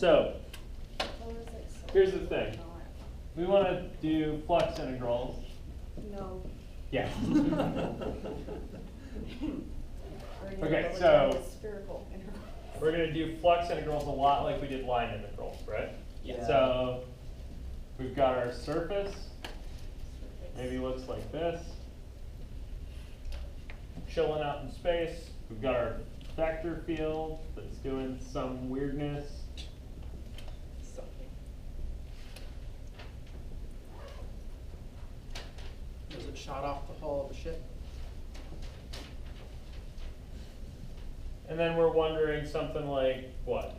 So here's the thing. We want to do flux integrals. No. Yeah. We're Okay, gonna so go with spherical integrals. we're going to do flux integrals a lot like we did line integrals, right? Yeah. So we've got our surface. Maybe looks like this. Chilling out in space. We've got our vector field that's doing some weirdness. Was it shot off the hull of the ship? And then we're wondering something like what?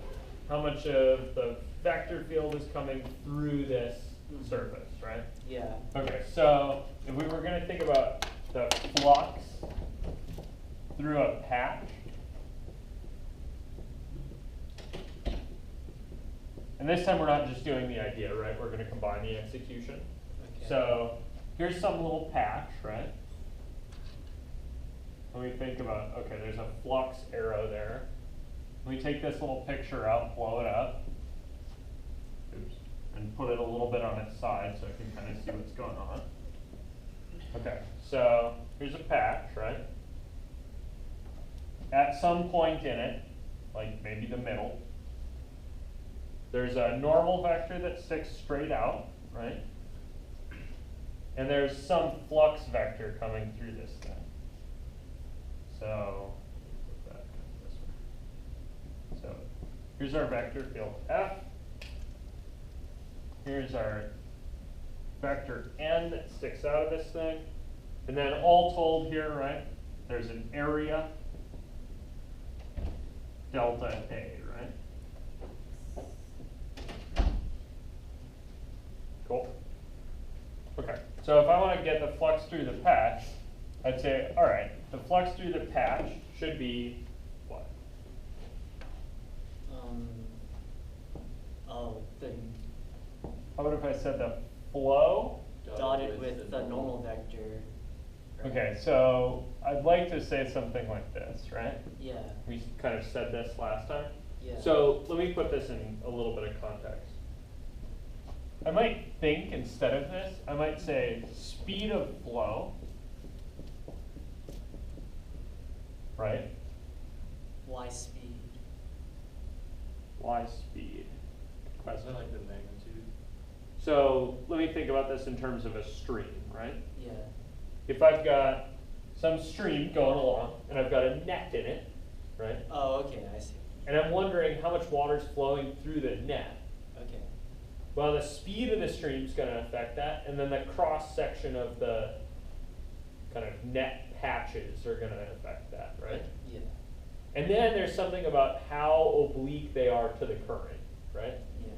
How much of the vector field is coming through this surface, right? Yeah. Okay, so if we were going to think about the flux through a patch, and this time we're not just doing the idea, right? We're going to combine the execution. Okay. So here's some little patch, right? When we think about, okay, there's a flux arrow there. We take this little picture out, blow it up, oops, and put it a little bit on its side so I can kind of see what's going on. Okay, so here's a patch, right? At some point in it, like maybe the middle, there's a normal vector that sticks straight out, right? And there's some flux vector coming through this thing. So, put that this way. So, here's our vector field F. Here's our vector N that sticks out of this thing. And then all told here, right, there's an area delta A, right? Cool. Okay, so if I want to get the flux through the patch, I'd say, all right, the flux through the patch should be what? Oh, the How about if I said the flow? dotted with the normal vector. right? Okay, so I'd like to say something like this, right? Yeah, We kind of said this last time. yeah. So let me put this in a little bit of context. I might think instead of this, I might say speed of flow, right? Y speed. Y speed. Question. Like the magnitude. So let me think about this in terms of a stream, right? Yeah. If I've got some stream going along and I've got a net in it, right? Oh, okay, I see. And I'm wondering how much water is flowing through the net. Okay. Well, the speed of the stream is going to affect that, and then the cross section of the kind of net patches are going to affect that, right? Yeah. And then there's something about how oblique they are to the current, right? Yeah.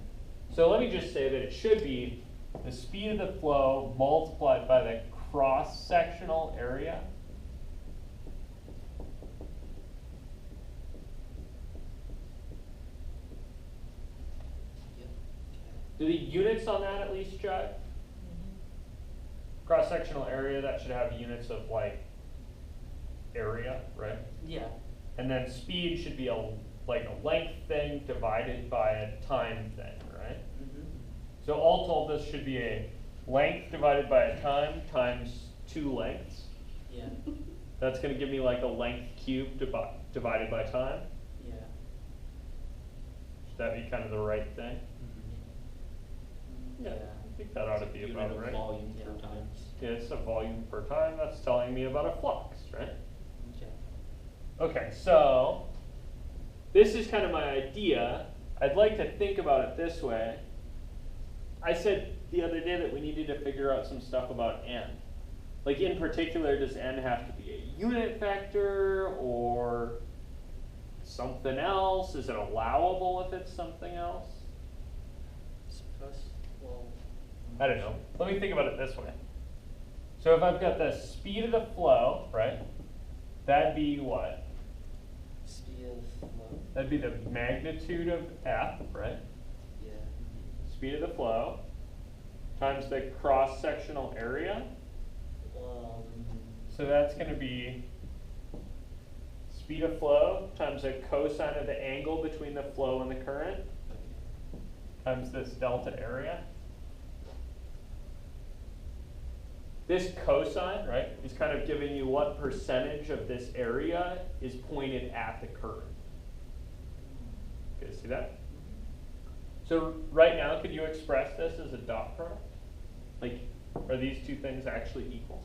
So let me just say that it should be the speed of the flow multiplied by the cross-sectional area. Yep. Do the units on that at least jive? Cross-sectional area, that should have units of like area, right? Yeah. And then speed should be like a length thing divided by a time thing, right? Mm-hmm. So all told, this should be a length divided by a time times 2 lengths. Yeah. That's going to give me like a length cubed divided by time. Yeah. Should that be kind of the right thing? Yeah. I think that ought to be Unit about of right. volume Yeah. per times. Yeah, it's a volume per time. That's telling me about a flux, right? Okay. Okay, so this is kind of my idea. I'd like to think about it this way. I said the other day that we needed to figure out some stuff about n. Like in particular, does n have to be a unit vector or something else? Is it allowable if it's something else? Suppose, well. I don't know. Let me think about it this way. So if I've got the speed of the flow, right? That'd be what? Speed of flow. That'd be the magnitude of f, right? Yeah. Speed of the flow times the cross-sectional area. So that's going to be speed of flow times the cosine of the angle between the flow and the current. times this delta area. This cosine, right, is kind of giving you what percentage of this area is pointed at the current. Okay, see that? So right now, could you express this as a dot product? Like, are these two things actually equal?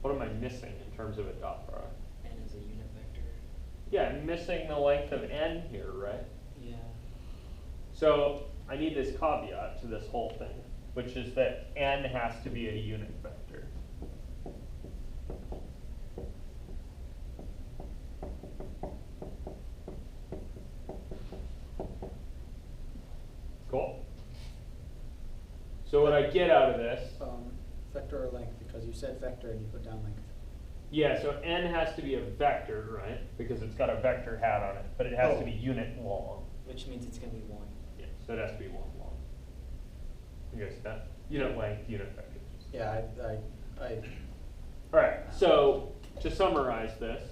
What am I missing in terms of a dot product? N is a unit vector. Yeah, I'm missing the length of n here, right? Yeah. So I need this caveat to this whole thing, which is that n has to be a unit vector. Cool. So what I get out of this, Vector or length, because you said vector and you put down length. yeah, so n has to be a vector, right? Because it's got a vector hat on it, but it has to be unit long. Which means it's gonna be 1. Yeah, so it has to be one long. You guys see that? Unit length, unit vector. Yeah, All right, so to summarize this,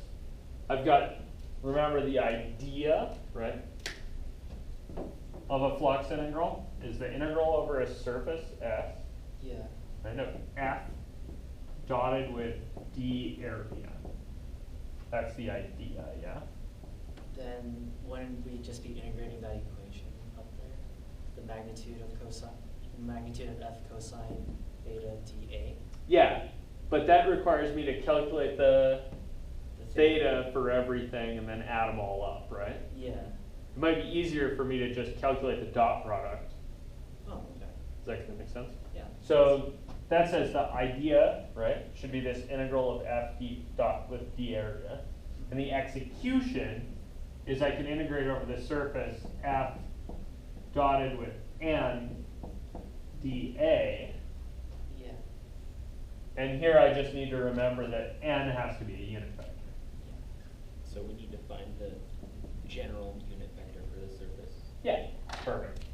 I've got, remember the idea, right, of a flux integral is the integral over a surface S, Yeah. right, of F dotted with D area. That's the idea, yeah? Then wouldn't we just be integrating that equation up there? The magnitude of cosine, magnitude of F cosine beta dA? Yeah, but that requires me to calculate the The theta for everything and then add them all up, right? Yeah. It might be easier for me to just calculate the dot product. Oh, okay. Does that kind of make sense? Yeah. So that says the idea, right, should be this integral of f d dot with d area. And the execution is I can integrate over the surface f dotted with n dA. Yeah. And here I just need to remember that n has to be a unit vector. So we need to find the general unit vector for the surface. Yeah, perfect.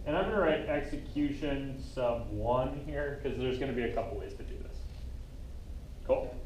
And I'm going to write execution sub 1 here because there's going to be a couple ways to do this. Cool? Okay.